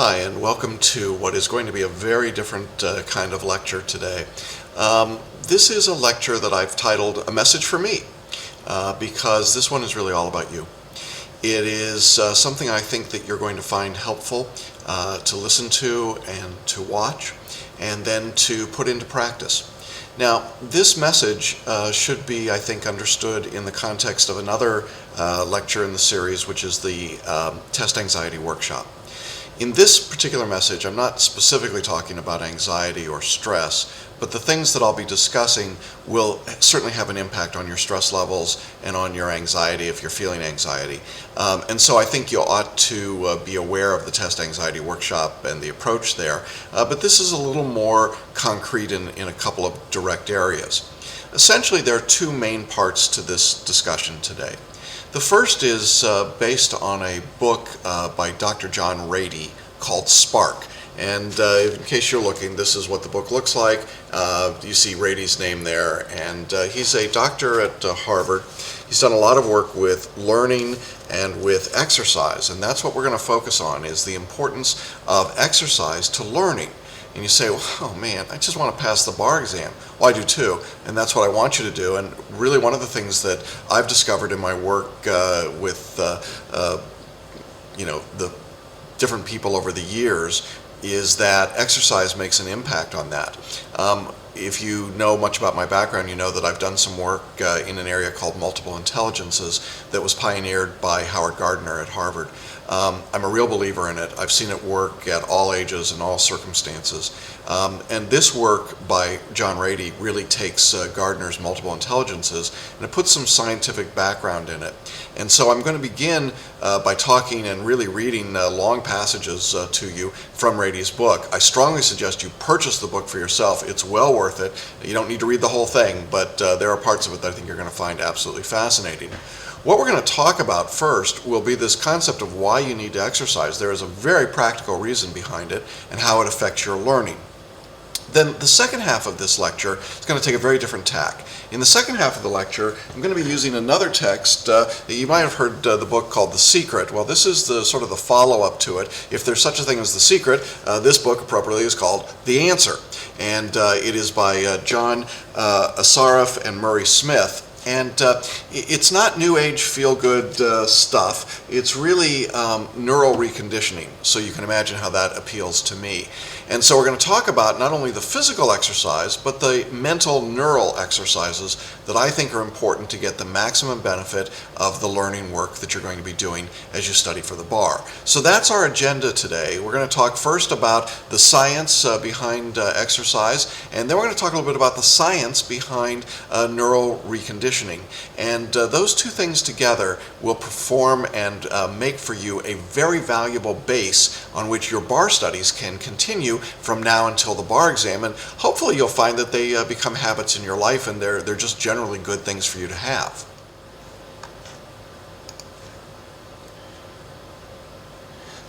Hi, and welcome to what is going to be a very different kind of lecture today. This is a lecture that I've titled A Message for Me, because this one is really all about you. It is something I think that you're going to find helpful to listen to and to watch, and then to put into practice. Now, this message should be, I think, understood in the context of another lecture in the series, which is the Test Anxiety Workshop. In this particular message, I'm not specifically talking about anxiety or stress, but the things that I'll be discussing will certainly have an impact on your stress levels and on your anxiety if you're feeling anxiety. And so I think you ought to be aware of the Test Anxiety Workshop and the approach there. But this is a little more concrete in a couple of direct areas. Essentially, there are two main parts to this discussion today. The first is based on a book by Dr. John Rady called Spark. And in case you're looking, this is what the book looks like. You see Rady's name there, and he's a doctor at Harvard. He's done a lot of work with learning and with exercise, and that's what we're going to focus on, is the importance of exercise to learning. And you say, well, oh man, I just want to pass the bar exam. Well, I do too, and that's what I want you to do. And really one of the things that I've discovered in my work with the different people over the years is that exercise makes an impact on that. If you know much about my background, you know that I've done some work in an area called multiple intelligences that was pioneered by Howard Gardner at Harvard. I'm a real believer in it. I've seen it work at all ages and all circumstances. And this work by John Rady really takes Gardner's multiple intelligences and it puts some scientific background in it. And so I'm going to begin by talking and really reading long passages to you from Rady's book. I strongly suggest you purchase the book for yourself. It's well worth it. You don't need to read the whole thing, but there are parts of it that I think you're going to find absolutely fascinating. What we're going to talk about first will be this concept of why you need to exercise. There is a very practical reason behind it and how it affects your learning. Then the second half of this lecture is going to take a very different tack. In the second half of the lecture, I'm going to be using another text. You might have heard the book called The Secret. Well, this is the sort of the follow-up to it. If there's such a thing as The Secret, this book appropriately is called The Answer. And it is by John Assaraf and Murray Smith. And it's not new age feel-good stuff. It's really neural reconditioning. So you can imagine how that appeals to me. And so we're going to talk about not only the physical exercise, but the mental neural exercises that I think are important to get the maximum benefit of the learning work that you're going to be doing as you study for the bar. So that's our agenda today. We're going to talk first about the science behind exercise, and then we're going to talk a little bit about the science behind neural reconditioning. And those two things together will perform and make for you a very valuable base on which your bar studies can continue from now until the bar exam, and hopefully you'll find that they become habits in your life, and they're just generally good things for you to have.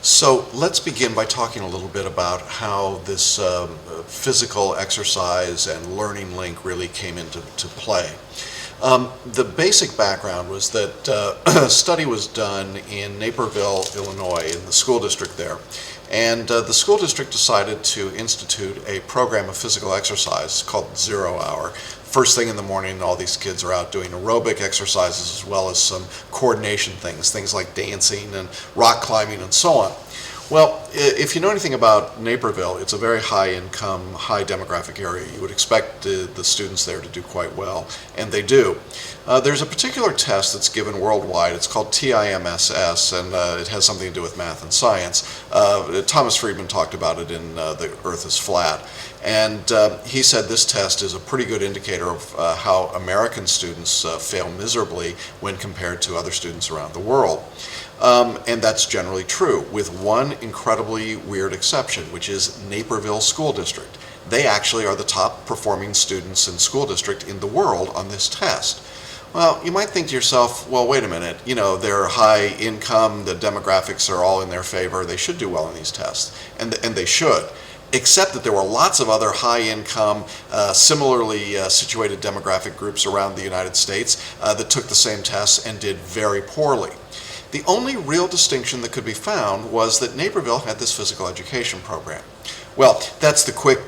So let's begin by talking a little bit about how this physical exercise and learning link really came into play. The basic background was that a study was done in Naperville, Illinois, in the school district there. And the school district decided to institute a program of physical exercise called 0 Hour. First thing in the morning, all these kids are out doing aerobic exercises as well as some coordination things like dancing and rock climbing and so on. Well, if you know anything about Naperville, it's a very high-income, high-demographic area. You would expect the students there to do quite well, and they do. There's a particular test that's given worldwide. It's called TIMSS, and it has something to do with math and science. Thomas Friedman talked about it in The Earth is Flat, and he said this test is a pretty good indicator of how American students fail miserably when compared to other students around the world. And that's generally true, with one incredibly weird exception, which is Naperville School District. They actually are the top performing students in school district in the world on this test. Well, you might think to yourself, well, wait a minute, you know, they're high income, the demographics are all in their favor, they should do well in these tests, and they should. Except that there were lots of other high-income, similarly situated demographic groups around the United States that took the same tests and did very poorly. The only real distinction that could be found was that Naperville had this physical education program. Well, that's the quick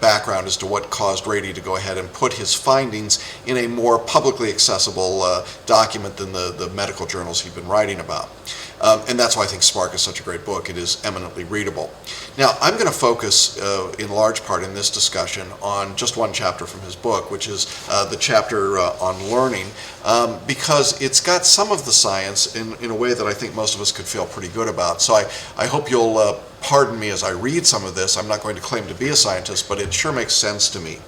background as to what caused Rady to go ahead and put his findings in a more publicly accessible document than the medical journals he'd been writing about. And that's why I think Spark is such a great book. It is eminently readable. Now, I'm going to focus in large part in this discussion on just one chapter from his book, which is the chapter on learning, because it's got some of the science in a way that I think most of us could feel pretty good about. So I hope you'll pardon me as I read some of this. I'm not going to claim to be a scientist, but it sure makes sense to me.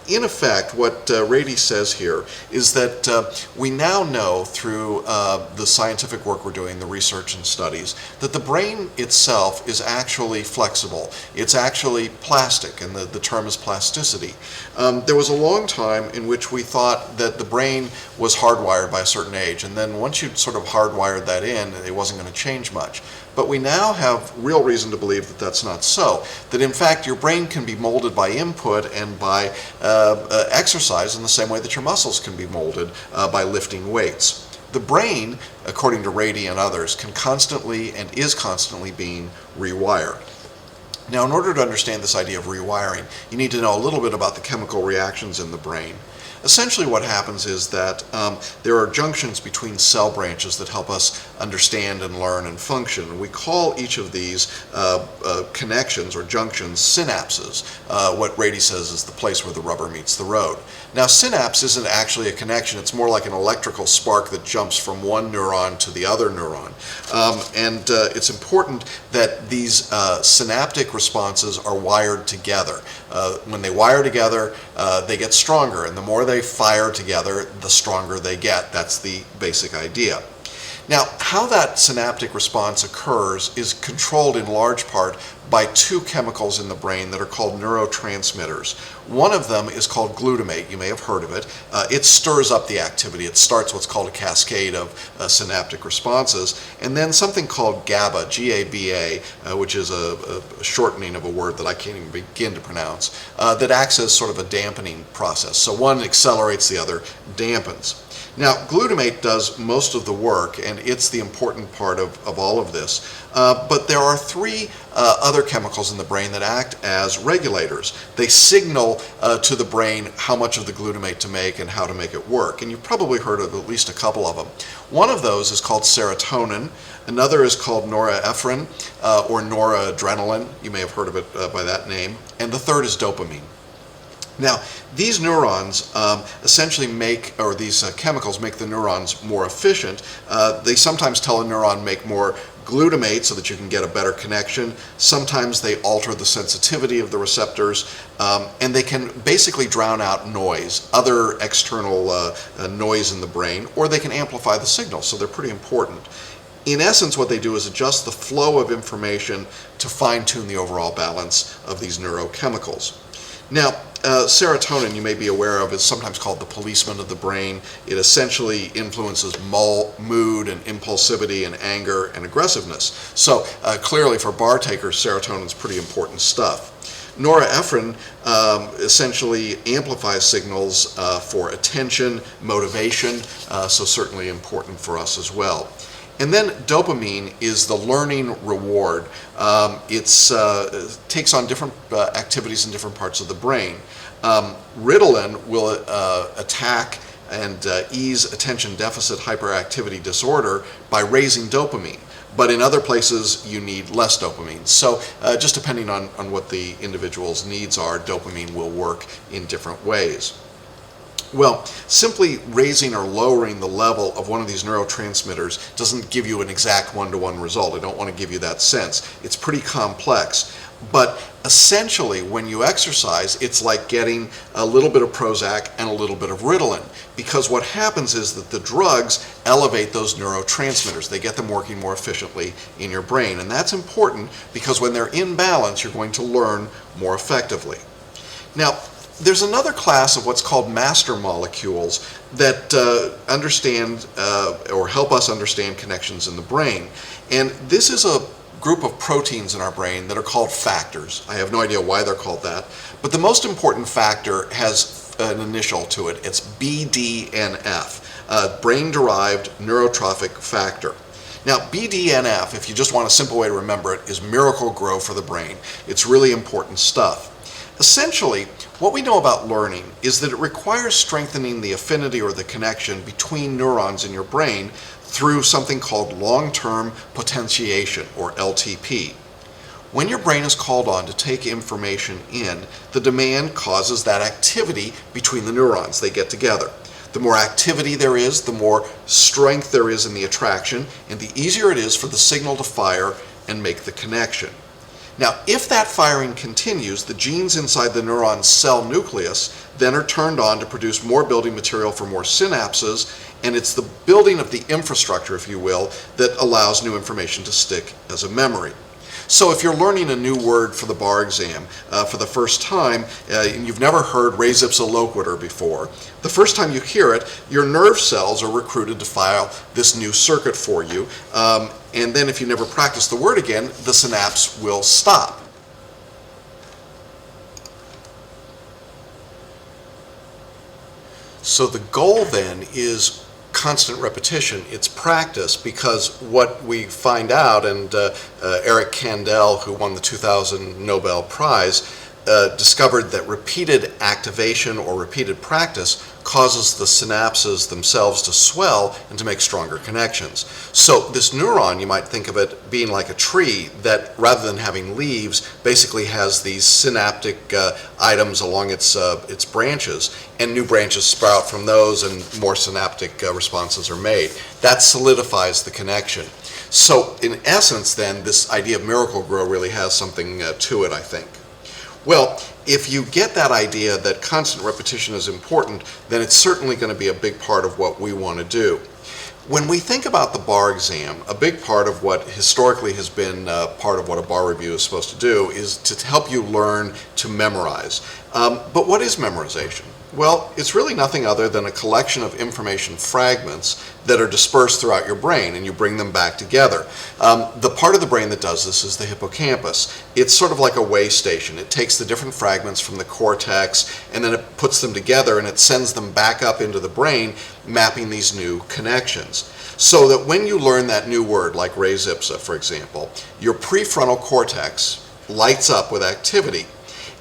In effect, what Rady says here is that we now know through the scientific work we're doing, the research and studies, that the brain itself is actually flexible. It's actually plastic, and the term is plasticity. There was a long time in which we thought that the brain was hardwired by a certain age, and then once you'd sort of hardwired that in, it wasn't going to change much. But we now have real reason to believe that that's not so. That in fact your brain can be molded by input and by exercise in the same way that your muscles can be molded by lifting weights. The brain, according to Rady and others, can constantly and is constantly being rewired. Now, in order to understand this idea of rewiring, you need to know a little bit about the chemical reactions in the brain. Essentially what happens is that there are junctions between cell branches that help us understand and learn and function. We call each of these connections or junctions synapses. What Rady says is the place where the rubber meets the road. Now, synapse isn't actually a connection. It's more like an electrical spark that jumps from one neuron to the other neuron. It's important that these synaptic responses are wired together. When they wire together, they get stronger, and the more they fire together, the stronger they get. That's the basic idea. Now, how that synaptic response occurs is controlled in large part by two chemicals in the brain that are called neurotransmitters. One of them is called glutamate. You may have heard of it. It stirs up the activity. It starts what's called a cascade of synaptic responses. And then something called GABA, G-A-B-A, which is a shortening of a word that I can't even begin to pronounce, that acts as sort of a dampening process. So one accelerates, the other dampens. Now, glutamate does most of the work, and it's the important part of all of this. But there are three other chemicals in the brain that act as regulators. They signal to the brain how much of the glutamate to make and how to make it work. And you've probably heard of at least a couple of them. One of those is called serotonin. Another is called norepinephrine or noradrenaline. You may have heard of it by that name. And the third is dopamine. Now, these neurons essentially these chemicals make the neurons more efficient. They sometimes tell a neuron make more glutamate so that you can get a better connection. Sometimes they alter the sensitivity of the receptors, and they can basically drown out noise, other external noise in the brain, or they can amplify the signal, so they're pretty important. In essence, what they do is adjust the flow of information to fine-tune the overall balance of these neurochemicals. Now, serotonin, you may be aware of, is sometimes called the policeman of the brain. It essentially influences mood and impulsivity and anger and aggressiveness. So clearly for bar takers, serotonin is pretty important stuff. Norepinephrine essentially amplifies signals for attention, motivation, so certainly important for us as well. And then dopamine is the learning reward. It takes on different activities in different parts of the brain. Ritalin will attack and ease attention deficit hyperactivity disorder by raising dopamine. But in other places, you need less dopamine. So just depending on what the individual's needs are, dopamine will work in different ways. Well, simply raising or lowering the level of one of these neurotransmitters doesn't give you an exact one-to-one result. I don't want to give you that sense. It's pretty complex. But essentially, when you exercise, it's like getting a little bit of Prozac and a little bit of Ritalin. Because what happens is that the drugs elevate those neurotransmitters. They get them working more efficiently in your brain. And that's important because when they're in balance, you're going to learn more effectively. Now, there's another class of what's called master molecules that understand or help us understand connections in the brain. And this is a group of proteins in our brain that are called factors. I have no idea why they're called that, but the most important factor has an initial to it. It's BDNF. brain-derived neurotrophic factor. Now, BDNF, if you just want a simple way to remember it, is Miracle-Gro for the brain. It's really important stuff. Essentially, what we know about learning is that it requires strengthening the affinity or the connection between neurons in your brain through something called long-term potentiation, or LTP. When your brain is called on to take information in, the demand causes that activity between the neurons. They get together. The more activity there is, the more strength there is in the attraction, and the easier it is for the signal to fire and make the connection. Now, if that firing continues, the genes inside the neuron's cell nucleus then are turned on to produce more building material for more synapses, and it's the building of the infrastructure, if you will, that allows new information to stick as a memory. So if you're learning a new word for the bar exam for the first time, and you've never heard res ipsa loquitur before, the first time you hear it, your nerve cells are recruited to file this new circuit for you, and then if you never practice the word again, the synapse will stop. So the goal then is constant repetition. It's practice, because what we find out, and Eric Kandel, who won the 2000 Nobel Prize, discovered that repeated activation or repeated practice causes the synapses themselves to swell and to make stronger connections. So this neuron, you might think of it being like a tree that, rather than having leaves, basically has these synaptic items along its branches, and new branches sprout from those, and more synaptic responses are made. That solidifies the connection. So in essence then, this idea of Miracle-Gro really has something to it, I think. Well, if you get that idea that constant repetition is important, then it's certainly going to be a big part of what we want to do. When we think about the bar exam, a big part of what historically has been part of what a bar review is supposed to do is to help you learn to memorize. But what is memorization? Well, it's really nothing other than a collection of information fragments that are dispersed throughout your brain, and you bring them back together. The part of the brain that does this is the hippocampus. It's sort of like a way station. It takes the different fragments from the cortex, and then it puts them together, and it sends them back up into the brain, mapping these new connections. So that when you learn that new word, like res ipsa, for example, your prefrontal cortex lights up with activity.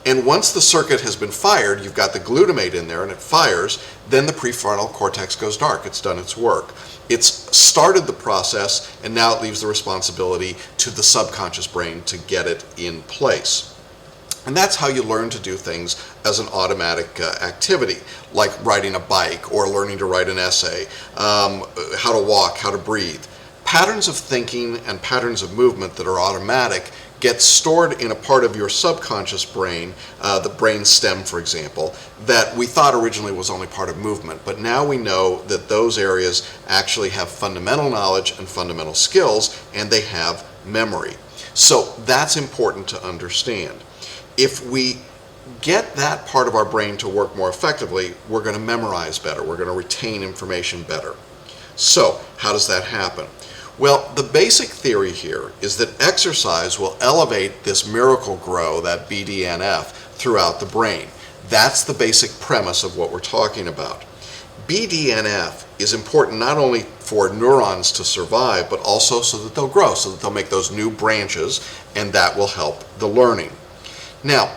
And once the circuit has been fired, you've got the glutamate in there and it fires, then the prefrontal cortex goes dark. It's done its work. It's started the process, and now it leaves the responsibility to the subconscious brain to get it in place. And that's how you learn to do things as an automatic activity, like riding a bike or learning to write an essay, how to walk, how to breathe. Patterns of thinking and patterns of movement that are automatic get stored in a part of your subconscious brain, the brain stem, for example, that we thought originally was only part of movement. But now we know that those areas actually have fundamental knowledge and fundamental skills, and they have memory. So that's important to understand. If we get that part of our brain to work more effectively, we're going to memorize better. We're going to retain information better. So how does that happen? Well, the basic theory here is that exercise will elevate this Miracle-Gro, that BDNF, throughout the brain. That's the basic premise of what we're talking about. BDNF is important not only for neurons to survive, but also so that they'll grow, so that they'll make those new branches, and that will help the learning. Now,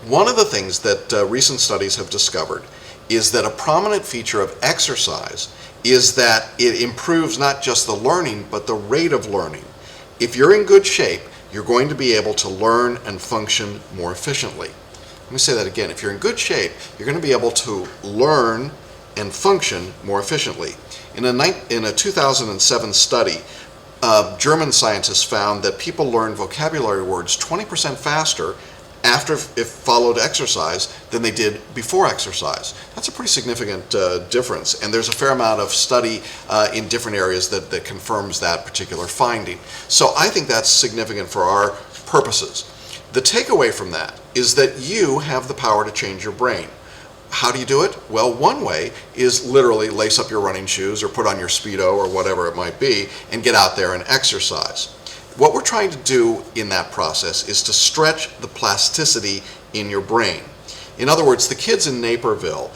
one of the things that recent studies have discovered is that a prominent feature of exercise is that it improves not just the learning, but the rate of learning. If you're in good shape, you're going to be able to learn and function more efficiently. Let me say that again. If you're in good shape, you're going to be able to learn and function more efficiently. In a 2007 study, German scientists found that people learn vocabulary words 20% faster after if followed exercise than they did before exercise. That's a pretty significant difference, and there's a fair amount of study in different areas that confirms that particular finding. So I think that's significant for our purposes. The takeaway from that is that you have the power to change your brain. How do you do it? Well, one way is literally lace up your running shoes or put on your Speedo or whatever it might be and get out there and exercise. What we're trying to do in that process is to stretch the plasticity in your brain. In other words, the kids in Naperville,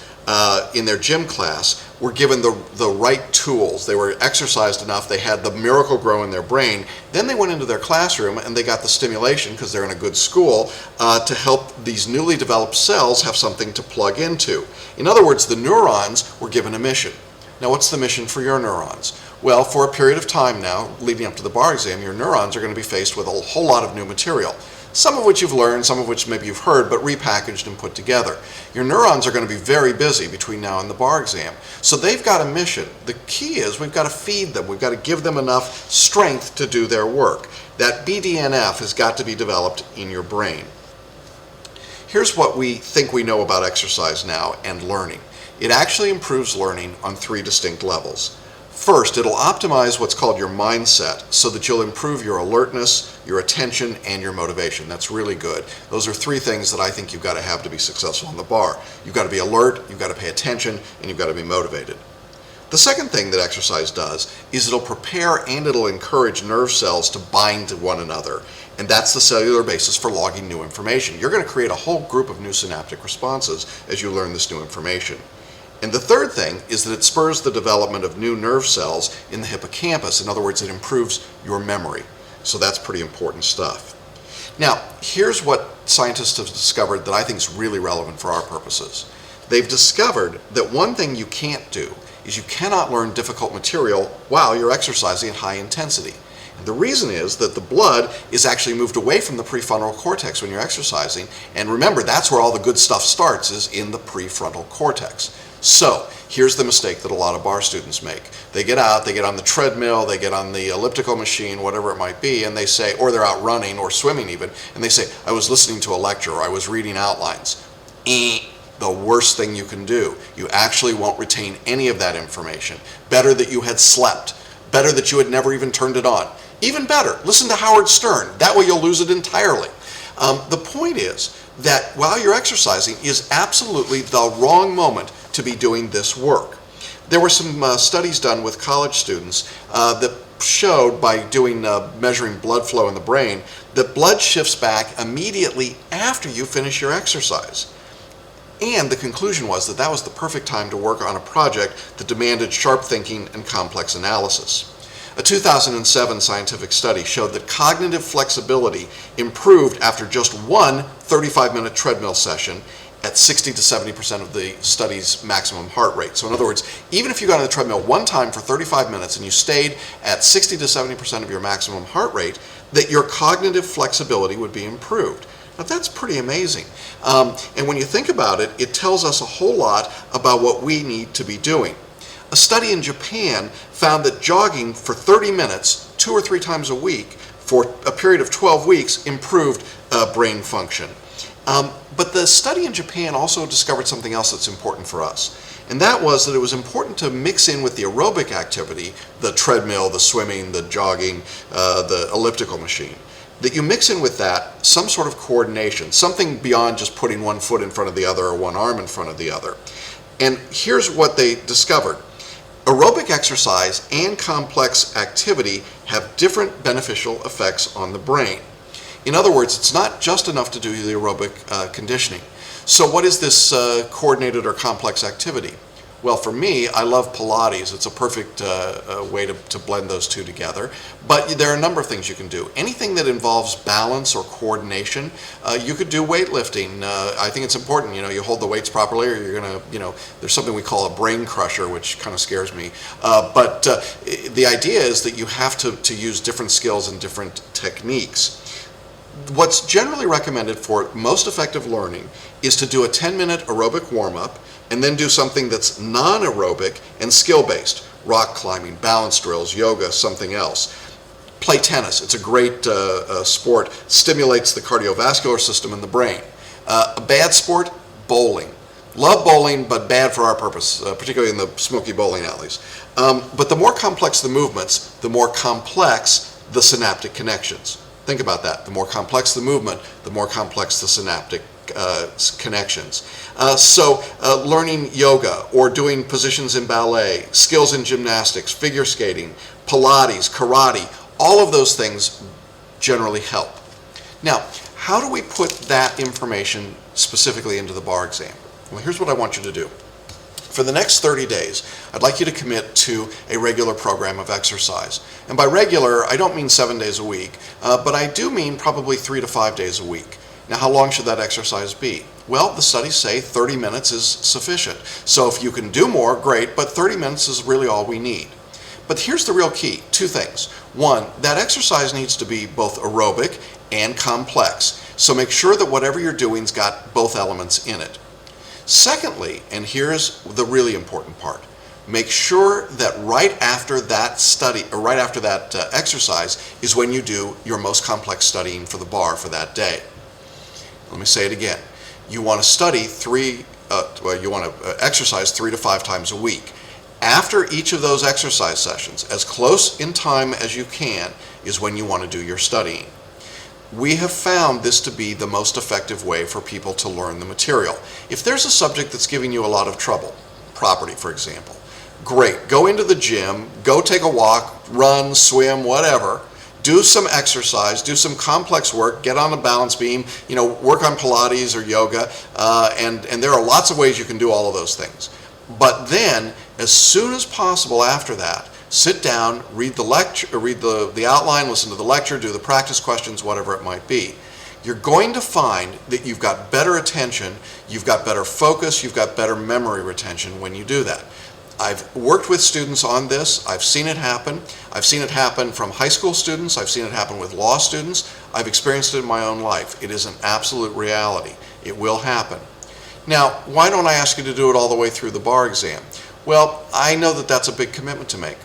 in their gym class, were given the right tools, they were exercised enough, they had the miracle grow in their brain, then they went into their classroom and they got the stimulation, because they're in a good school, to help these newly developed cells have something to plug into. In other words, the neurons were given a mission. Now, what's the mission for your neurons? Well, for a period of time now, leading up to the bar exam, your neurons are going to be faced with a whole lot of new material. Some of which you've learned, some of which maybe you've heard, but repackaged and put together. Your neurons are going to be very busy between now and the bar exam. So they've got a mission. The key is we've got to feed them. We've got to give them enough strength to do their work. That BDNF has got to be developed in your brain. Here's what we think we know about exercise now and learning. It actually improves learning on 3 distinct levels. First, it'll optimize what's called your mindset so that you'll improve your alertness, your attention, and your motivation. That's really good. Those are 3 things that I think you've got to have to be successful in the bar. You've got to be alert, you've got to pay attention, and you've got to be motivated. The second thing that exercise does is it'll prepare and it'll encourage nerve cells to bind to one another. And that's the cellular basis for logging new information. You're going to create a whole group of new synaptic responses as you learn this new information. And the third thing is that it spurs the development of new nerve cells in the hippocampus. In other words, it improves your memory. So that's pretty important stuff. Now, here's what scientists have discovered that I think is really relevant for our purposes. They've discovered that one thing you can't do is you cannot learn difficult material while you're exercising at high intensity. And the reason is that the blood is actually moved away from the prefrontal cortex when you're exercising. And remember, that's where all the good stuff starts, is in the prefrontal cortex. So here's the mistake that a lot of bar students make. They get out, they get on the treadmill, they get on the elliptical machine, whatever it might be, and they say, or they're out running or swimming even, and they say, I was listening to a lecture, or I was reading outlines. The worst thing you can do. You actually won't retain any of that information. Better that you had slept. Better that you had never even turned it on. Even better, listen to Howard Stern. That way you'll lose it entirely. The point is that while you're exercising is absolutely the wrong moment to be doing this work. There were some studies done with college students that showed, by doing measuring blood flow in the brain, that blood shifts back immediately after you finish your exercise. And the conclusion was that that was the perfect time to work on a project that demanded sharp thinking and complex analysis. A 2007 scientific study showed that cognitive flexibility improved after just one 35-minute treadmill session at 60 to 70% of the study's maximum heart rate. So in other words, even if you got on the treadmill one time for 35 minutes and you stayed at 60 to 70% of your maximum heart rate, that your cognitive flexibility would be improved. Now that's pretty amazing. And when you think about it, it tells us a whole lot about what we need to be doing. A study in Japan found that jogging for 30 minutes, 2 or 3 times a week, for a period of 12 weeks improved brain function. But the study in Japan also discovered something else that's important for us. And that was that it was important to mix in with the aerobic activity, the treadmill, the swimming, the jogging, the elliptical machine, that you mix in with that some sort of coordination, something beyond just putting one foot in front of the other or one arm in front of the other. And here's what they discovered. Aerobic exercise and complex activity have different beneficial effects on the brain. In other words, it's not just enough to do the aerobic conditioning. So what is this coordinated or complex activity? Well, for me, I love Pilates. It's a perfect way to blend those two together. But there are a number of things you can do. Anything that involves balance or coordination, you could do weightlifting. I think it's important, you hold the weights properly, or you're going to, there's something we call a brain crusher, which kind of scares me. But the idea is that you have to use different skills and different techniques. What's generally recommended for most effective learning is to do a 10-minute aerobic warm-up and then do something that's non-aerobic and skill-based. Rock climbing, balance drills, yoga, something else. Play tennis. It's a great sport. Stimulates the cardiovascular system in the brain. A bad sport, bowling. Love bowling, but bad for our purpose, particularly in the smoky bowling alleys. But the more complex the movements, the more complex the synaptic connections. Think about that. The more complex the movement, the more complex the synaptic connections. So learning yoga or doing positions in ballet, skills in gymnastics, figure skating, Pilates, karate, all of those things generally help. Now, how do we put that information specifically into the bar exam? Well, here's what I want you to do. For For the next 30 days, I'd like you to commit to a regular program of exercise. And by regular, I don't mean 7 days a week, but I do mean probably 3 to 5 days a week. Now, how long should that exercise be? Well, the studies say 30 minutes is sufficient. So if you can do more, great, but 30 minutes is really all we need. But here's the real key, 2 things. One, that exercise needs to be both aerobic and complex. So make sure that whatever you're doing's got both elements in it. Secondly, and here's the really important part, make sure that right after that study, or right after that exercise, is when you do your most complex studying for the bar for that day. Let me say it again. You want to study you want to exercise 3 to 5 times a week. After each of those exercise sessions, as close in time as you can, is when you want to do your studying. We have found this to be the most effective way for people to learn the material. If there's a subject that's giving you a lot of trouble, property for example, great, go into the gym, go take a walk, run, swim, whatever, do some exercise, do some complex work, get on a balance beam, work on Pilates or yoga, and there are lots of ways you can do all of those things. But then, as soon as possible after that, sit down, read the lecture, read the outline, listen to the lecture, do the practice questions, whatever it might be. You're going to find that you've got better attention, you've got better focus, you've got better memory retention when you do that. I've worked with students on this. I've seen it happen. I've seen it happen from high school students. I've seen it happen with law students. I've experienced it in my own life. It is an absolute reality. It will happen. Now, why don't I ask you to do it all the way through the bar exam? Well, I know that that's a big commitment to make.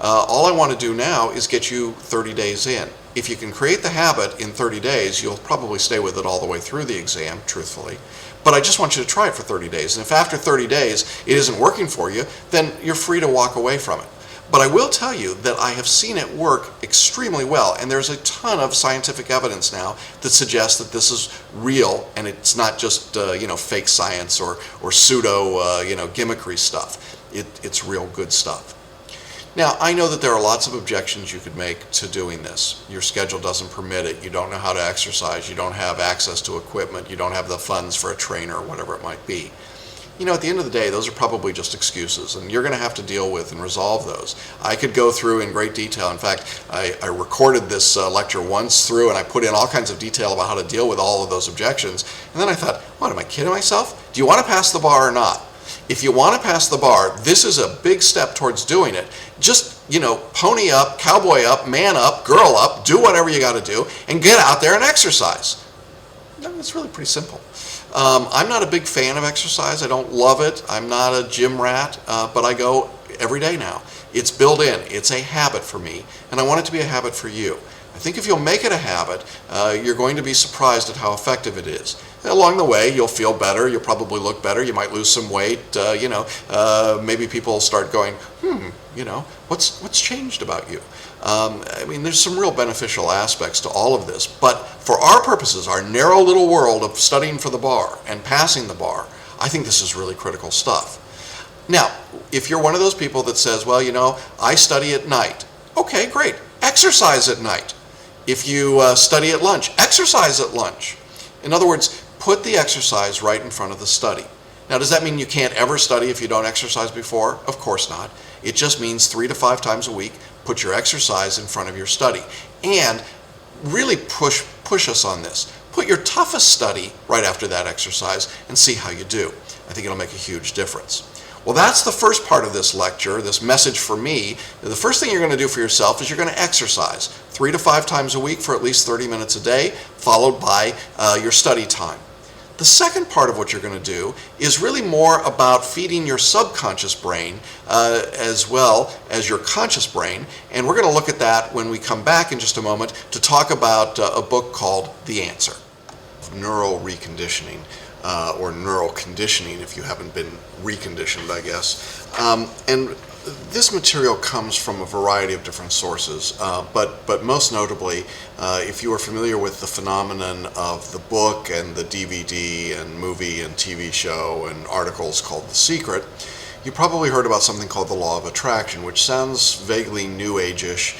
All I want to do now is get you 30 days in. If you can create the habit in 30 days, you'll probably stay with it all the way through the exam, truthfully. But I just want you to try it for 30 days. And if after 30 days it isn't working for you, then you're free to walk away from it. But I will tell you that I have seen it work extremely well, and there's a ton of scientific evidence now that suggests that this is real and it's not just fake science or pseudo gimmickry stuff. It's real good stuff. Now, I know that there are lots of objections you could make to doing this. Your schedule doesn't permit it. You don't know how to exercise. You don't have access to equipment. You don't have the funds for a trainer or whatever it might be. At the end of the day, those are probably just excuses, and you're going to have to deal with and resolve those. I could go through in great detail. In fact, I recorded this lecture once through, and I put in all kinds of detail about how to deal with all of those objections. And then I thought, what, am I kidding myself? Do you want to pass the bar or not? If you want to pass the bar, this is a big step towards doing it. Just, pony up, cowboy up, man up, girl up, do whatever you got to do, and get out there and exercise. It's really pretty simple. I'm not a big fan of exercise. I don't love it. I'm not a gym rat, but I go every day now. It's built in. It's a habit for me, and I want it to be a habit for you. I think if you'll make it a habit, you're going to be surprised at how effective it is. Along the way, you'll feel better. You'll probably look better. You might lose some weight. Maybe people will start going, what's changed about you? There's some real beneficial aspects to all of this. But for our purposes, our narrow little world of studying for the bar and passing the bar, I think this is really critical stuff. Now, if you're one of those people that says, I study at night. Okay, great. Exercise at night. If you study at lunch, exercise at lunch. In other words, put the exercise right in front of the study. Now, does that mean you can't ever study if you don't exercise before? Of course not. It just means 3 to 5 times a week, put your exercise in front of your study. And really push us on this. Put your toughest study right after that exercise and see how you do. I think it'll make a huge difference. Well, that's the first part of this lecture, this message for me. The first thing you're going to do for yourself is you're going to exercise 3 to 5 times a week for at least 30 minutes a day, followed by your study time. The second part of what you're going to do is really more about feeding your subconscious brain as well as your conscious brain, and we're going to look at that when we come back in just a moment to talk about a book called The Answer. Neural reconditioning. Or neural conditioning if you haven't been reconditioned, I guess. And this material comes from a variety of different sources, but most notably, if you are familiar with the phenomenon of the book and the DVD and movie and TV show and articles called The Secret, you probably heard about something called the law of attraction, which sounds vaguely New Age-ish.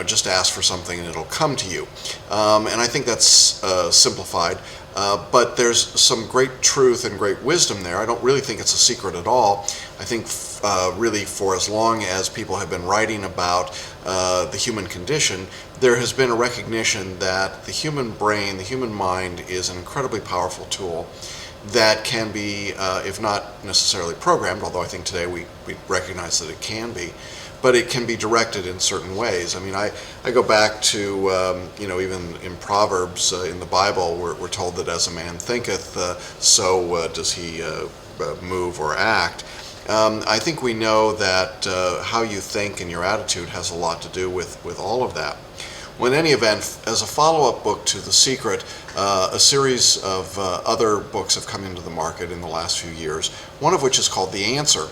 Just ask for something and it'll come to you. And I think that's simplified. But there's some great truth and great wisdom there. I don't really think it's a secret at all. I think really for as long as people have been writing about the human condition, there has been a recognition that the human brain, the human mind, is an incredibly powerful tool that can be, if not necessarily programmed, although I think today we recognize that it can be, but it can be directed in certain ways. I mean, I go back to, even in Proverbs in the Bible, we're told that as a man thinketh, so does he move or act. I think we know that how you think and your attitude has a lot to do with all of that. Well, in any event, as a follow-up book to The Secret, a series of other books have come into the market in the last few years, one of which is called The Answer,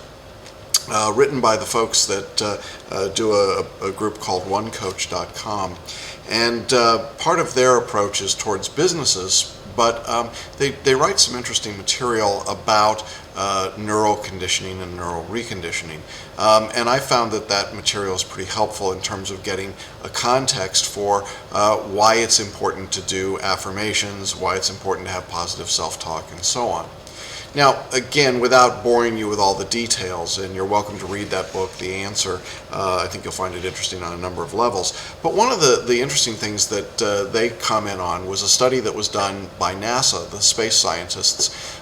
written by the folks that do a group called onecoach.com. And part of their approach is towards businesses, but they write some interesting material about neural conditioning and neural reconditioning. And I found that material is pretty helpful in terms of getting a context for why it's important to do affirmations, why it's important to have positive self-talk, and so on. Now, again, without boring you with all the details, and you're welcome to read that book, The Answer. I think you'll find it interesting on a number of levels. But one of the interesting things that they comment on was a study that was done by NASA, the space scientists,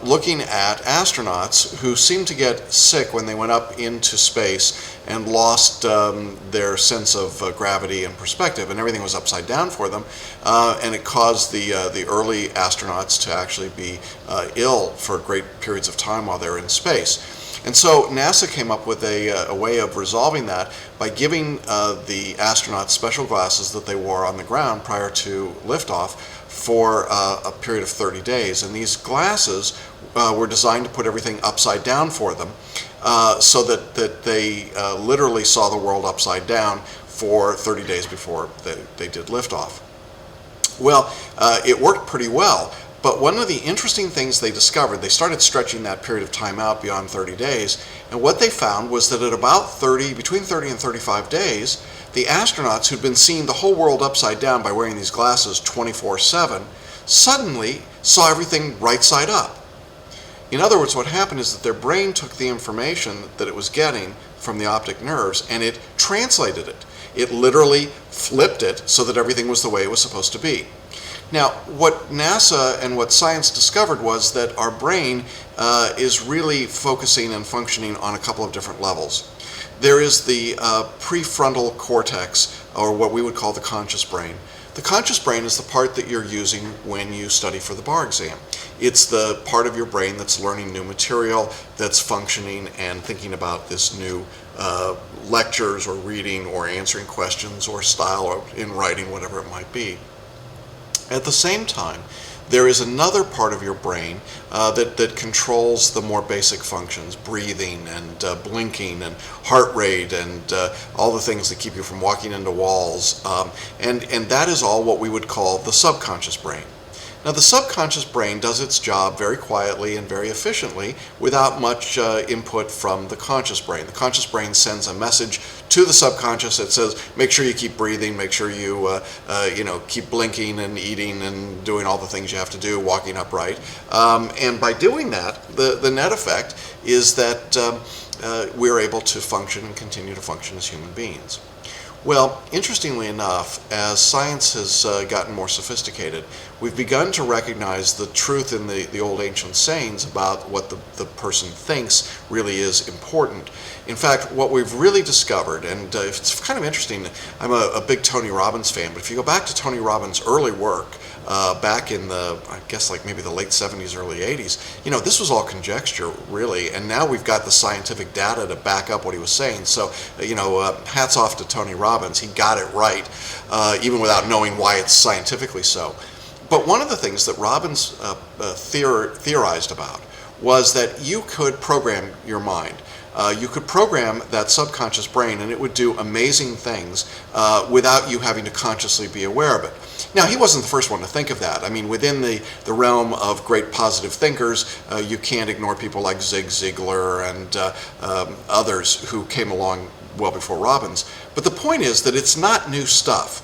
looking at astronauts who seemed to get sick when they went up into space and lost their sense of gravity and perspective, and everything was upside down for them, and it caused the early astronauts to actually be ill for great periods of time while they were in space. And so NASA came up with a way of resolving that by giving the astronauts special glasses that they wore on the ground prior to liftoff for a period of 30 days. And these glasses were designed to put everything upside down for them, so that they literally saw the world upside down for 30 days before they did liftoff. Well, it worked pretty well. But one of the interesting things they discovered, they started stretching that period of time out beyond 30 days, and what they found was that at about between 30 and 35 days, the astronauts who'd been seeing the whole world upside down by wearing these glasses 24/7 suddenly saw everything right side up. In other words, what happened is that their brain took the information that it was getting from the optic nerves and it translated it. It literally flipped it so that everything was the way it was supposed to be. Now, what NASA and what science discovered was that our brain is really focusing and functioning on a couple of different levels. There is the prefrontal cortex, or what we would call the conscious brain. The conscious brain is the part that you're using when you study for the bar exam. It's the part of your brain that's learning new material, that's functioning and thinking about this new lectures or reading or answering questions or style or in writing, whatever it might be. At the same time, there is another part of your brain that controls the more basic functions, breathing and blinking and heart rate and all the things that keep you from walking into walls. And that is all what we would call the subconscious brain. Now, the subconscious brain does its job very quietly and very efficiently without much input from the conscious brain. The conscious brain sends a message to the subconscious that says, make sure you keep breathing, make sure you keep blinking and eating and doing all the things you have to do, walking upright. And by doing that, the net effect is that we're able to function and continue to function as human beings. Well, interestingly enough, as science has gotten more sophisticated, we've begun to recognize the truth in the old ancient sayings about what the person thinks really is important. In fact, what we've really discovered, and it's kind of interesting, I'm a big Tony Robbins fan, but if you go back to Tony Robbins' early work, back in I guess like maybe the late 70s, early 80s, this was all conjecture, really, and now we've got the scientific data to back up what he was saying. So, hats off to Tony Robbins. He got it right, even without knowing why it's scientifically so. But one of the things that Robbins theorized about was that you could program your mind. You could program that subconscious brain and it would do amazing things without you having to consciously be aware of it. Now, he wasn't the first one to think of that. I mean, within the realm of great positive thinkers, you can't ignore people like Zig Ziglar and others who came along well before Robbins. But the point is that it's not new stuff.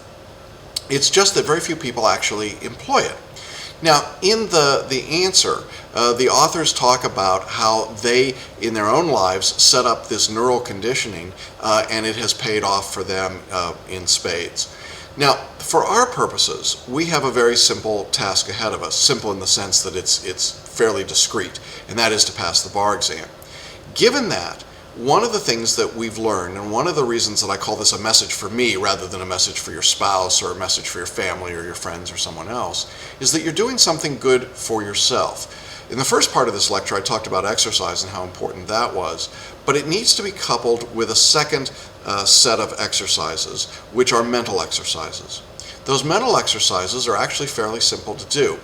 It's just that very few people actually employ it. Now, in the answer, the authors talk about how they, in their own lives, set up this neural conditioning, and it has paid off for them in spades. Now, for our purposes, we have a very simple task ahead of us, simple in the sense that it's fairly discrete, and that is to pass the bar exam. Given that, one of the things that we've learned, and one of the reasons that I call this a message for me rather than a message for your spouse or a message for your family or your friends or someone else, is that you're doing something good for yourself. In the first part of this lecture, I talked about exercise and how important that was, but it needs to be coupled with a second set of exercises, which are mental exercises. Those mental exercises are actually fairly simple to do.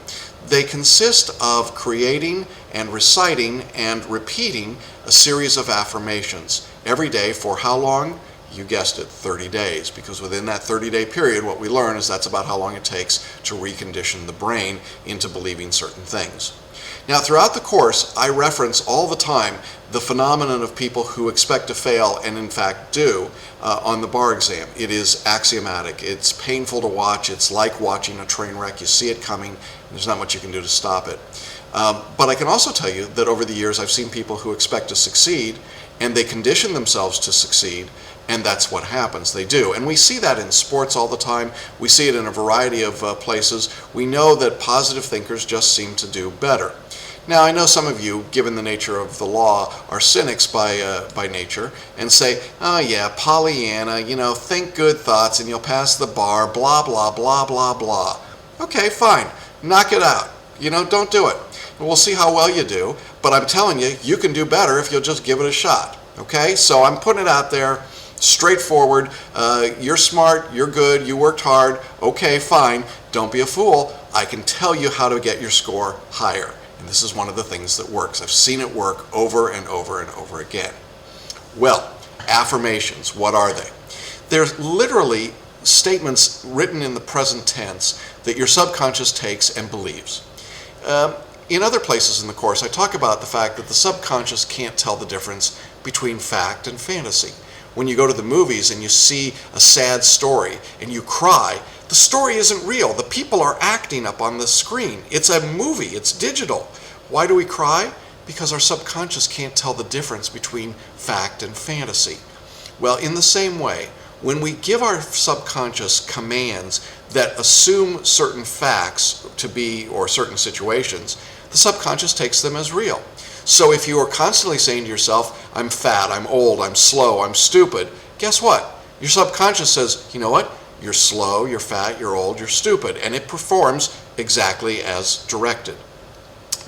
They consist of creating and reciting and repeating a series of affirmations every day for how long? You guessed it, 30 days, because within that 30-day period, what we learn is that's about how long it takes to recondition the brain into believing certain things. Now, throughout the course, I reference all the time the phenomenon of people who expect to fail and in fact do on the bar exam. It is axiomatic. It's painful to watch. It's like watching a train wreck. You see it coming, and there's not much you can do to stop it. But I can also tell you that over the years I've seen people who expect to succeed, and they condition themselves to succeed, and that's what happens. They do. And we see that in sports all the time. We see it in a variety of places. We know that positive thinkers just seem to do better. Now, I know some of you, given the nature of the law, are cynics by nature and say, oh yeah, Pollyanna, think good thoughts and you'll pass the bar, blah, blah, blah, blah, blah. Okay, fine. Knock it out. Don't do it. And we'll see how well you do, but I'm telling you, you can do better if you'll just give it a shot. Okay? So I'm putting it out there, straightforward. You're smart, you're good, you worked hard. Okay, fine. Don't be a fool. I can tell you how to get your score higher. And this is one of the things that works. I've seen it work over and over and over again. Well, affirmations, what are they? They're literally statements written in the present tense that your subconscious takes and believes. In other places in the course, I talk about the fact that the subconscious can't tell the difference between fact and fantasy. When you go to the movies and you see a sad story and you cry, the story isn't real. The people are acting up on the screen. It's a movie. It's digital. Why do we cry? Because our subconscious can't tell the difference between fact and fantasy. Well, in the same way, when we give our subconscious commands that assume certain facts to be, or certain situations, the subconscious takes them as real. So if you are constantly saying to yourself, I'm fat, I'm old, I'm slow, I'm stupid, guess what? Your subconscious says, you know what? You're slow, you're fat, you're old, you're stupid, and it performs exactly as directed.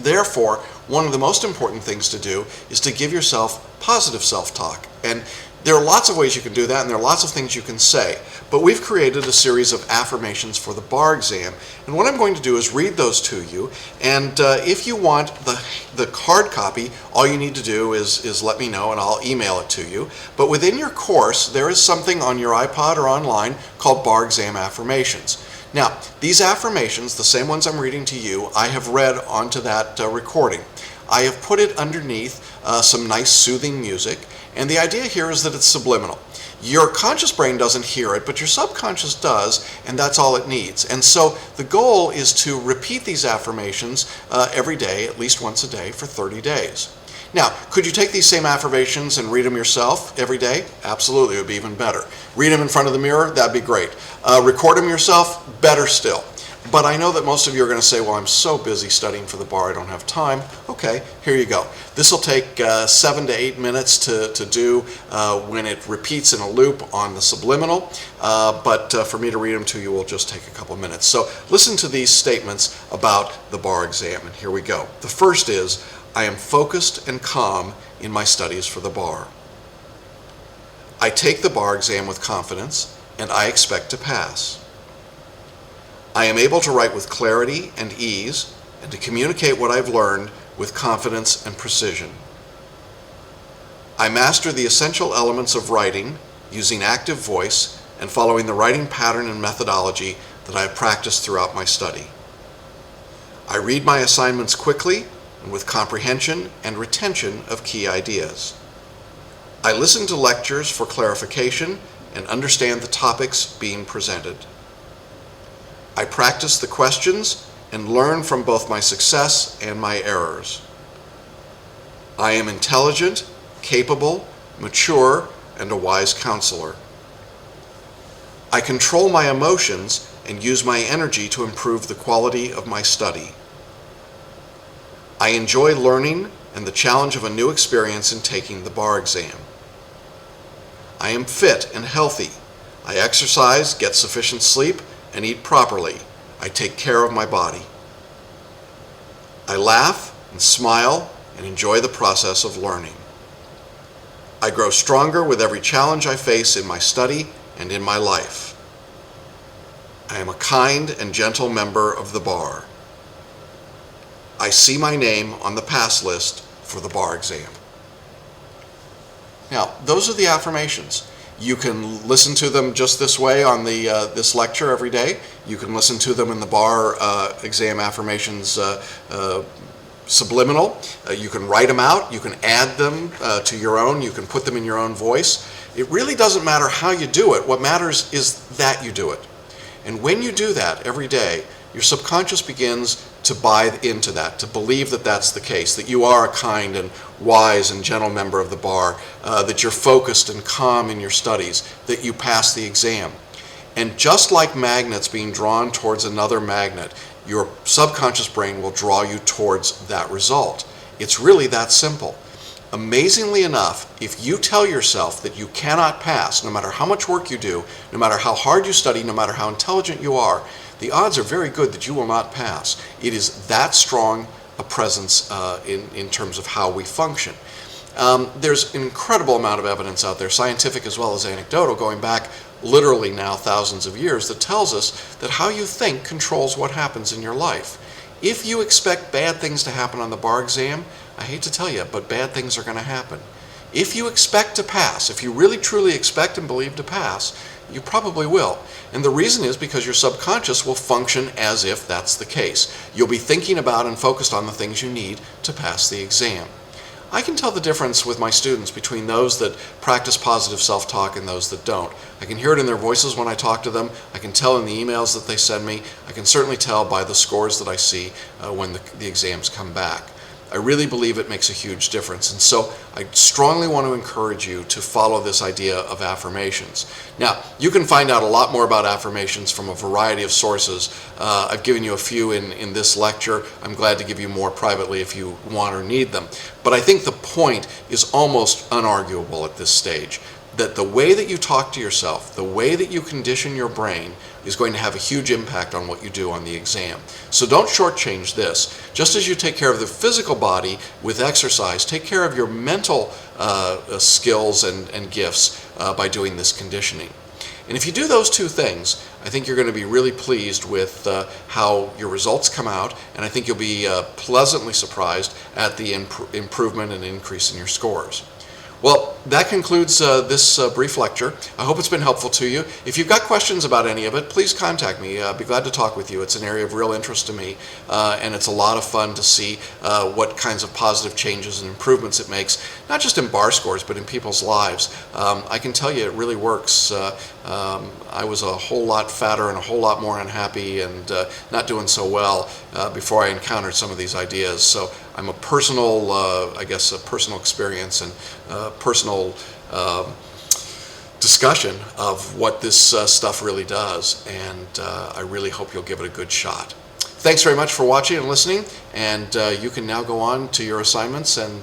Therefore, one of the most important things to do is to give yourself positive self-talk. And there are lots of ways you can do that, and there are lots of things you can say. But we've created a series of affirmations for the bar exam, and what I'm going to do is read those to you. And if you want the hard copy, all you need to do is let me know, and I'll email it to you. But within your course, there is something on your iPod or online called Bar Exam Affirmations. Now, these affirmations, the same ones I'm reading to you, I have read onto that recording. I have put it underneath some nice soothing music, and the idea here is that it's subliminal. Your conscious brain doesn't hear it, but your subconscious does, and that's all it needs. And so the goal is to repeat these affirmations every day, at least once a day, for 30 days. Now, could you take these same affirmations and read them yourself every day? Absolutely, it would be even better. Read them in front of the mirror? That'd be great. Record them yourself? Better still. But I know that most of you are going to say, well, I'm so busy studying for the bar, I don't have time. Okay, here you go. This will take 7 to 8 minutes to do when it repeats in a loop on the subliminal, but for me to read them to you will just take a couple minutes. So listen to these statements about the bar exam, and here we go. The first is, I am focused and calm in my studies for the bar. I take the bar exam with confidence, and I expect to pass. I am able to write with clarity and ease, and to communicate what I've learned with confidence and precision. I master the essential elements of writing using active voice and following the writing pattern and methodology that I have practiced throughout my study. I read my assignments quickly and with comprehension and retention of key ideas. I listen to lectures for clarification and understand the topics being presented. I practice the questions and learn from both my success and my errors. I am intelligent, capable, mature, and a wise counselor. I control my emotions and use my energy to improve the quality of my study. I enjoy learning and the challenge of a new experience in taking the bar exam. I am fit and healthy. I exercise, get sufficient sleep, and eat properly. I take care of my body. I laugh and smile and enjoy the process of learning. I grow stronger with every challenge I face in my study and in my life. I am a kind and gentle member of the bar. I see my name on the pass list for the bar exam. Now, those are the affirmations. You can listen to them just this way on this lecture every day. You can listen to them in the bar exam affirmations subliminal. You can write them out. You can add them to your own. You can put them in your own voice. It really doesn't matter how you do it. What matters is that you do it. And when you do that every day, your subconscious begins to buy into that, to believe that that's the case, that you are a kind and wise and gentle member of the bar, that you're focused and calm in your studies, that you pass the exam. And just like magnets being drawn towards another magnet, your subconscious brain will draw you towards that result. It's really that simple. Amazingly enough, if you tell yourself that you cannot pass, no matter how much work you do, no matter how hard you study, no matter how intelligent you are, the odds are very good that you will not pass. It is that strong a presence in terms of how we function. There's an incredible amount of evidence out there, scientific as well as anecdotal, going back literally now thousands of years, that tells us that how you think controls what happens in your life. If you expect bad things to happen on the bar exam, I hate to tell you, but bad things are going to happen. If you expect to pass, if you really truly expect and believe to pass, you probably will. And the reason is because your subconscious will function as if that's the case. You'll be thinking about and focused on the things you need to pass the exam. I can tell the difference with my students between those that practice positive self-talk and those that don't. I can hear it in their voices when I talk to them. I can tell in the emails that they send me. I can certainly tell by the scores that I see when the exams come back. I really believe it makes a huge difference. And so I strongly want to encourage you to follow this idea of affirmations. Now, you can find out a lot more about affirmations from a variety of sources. I've given you a few in this lecture. I'm glad to give you more privately if you want or need them. But I think the point is almost unarguable at this stage, that the way that you talk to yourself, the way that you condition your brain, is going to have a huge impact on what you do on the exam. So don't shortchange this. Just as you take care of the physical body with exercise, take care of your mental skills and gifts by doing this conditioning. And if you do those two things, I think you're going to be really pleased with how your results come out, and I think you'll be pleasantly surprised at the improvement and increase in your scores. Well, that concludes this brief lecture. I hope it's been helpful to you. If you've got questions about any of it, please contact me. I'd be glad to talk with you. It's an area of real interest to me, and it's a lot of fun to see what kinds of positive changes and improvements it makes, not just in bar scores, but in people's lives. I can tell you it really works. I was a whole lot fatter and a whole lot more unhappy and not doing so well before I encountered some of these ideas. So I'm a personal, I guess, a personal experience and personal discussion of what this stuff really does, and I really hope you'll give it a good shot. Thanks very much for watching and listening, and you can now go on to your assignments and